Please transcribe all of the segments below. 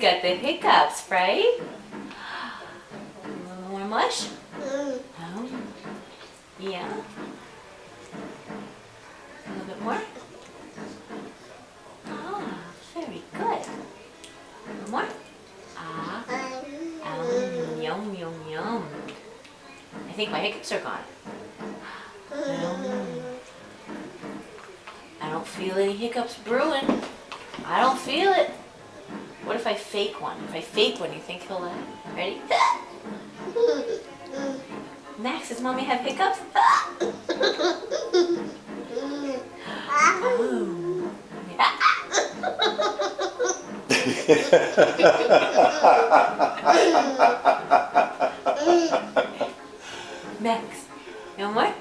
got the hiccups, right? A little more mush? Oh. Yeah. A little bit more? Ah, very good. A little more? Ah. Yum, yum, yum. I think my hiccups are gone. I don't feel any hiccups brewing. I don't feel it. What if I fake one? If I fake one, you think he'll laugh? Ready? Max, does mommy have hiccups? Max, no more?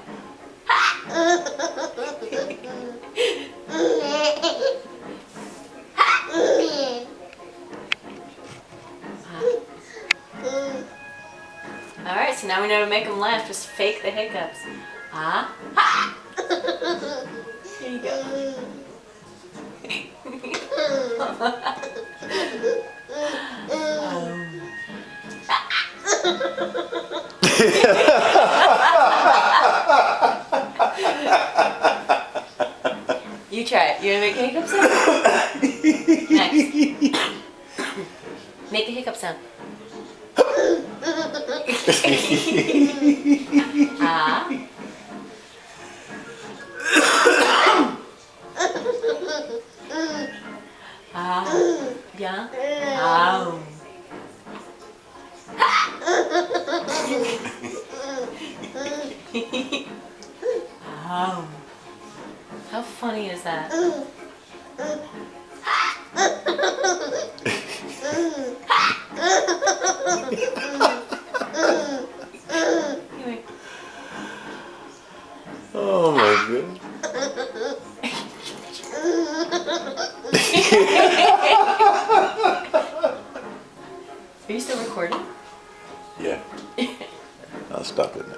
Alright, so now we know to make them laugh. Just fake the hiccups. Ah. Ha! Here you go. You try it. You want to make a hiccup sound? Next. Make a hiccup sound. Ah. Ah. Yeah. Ow. Ow. How funny is that? Oh my goodness. Are you still recording? Yeah. I'll stop it now.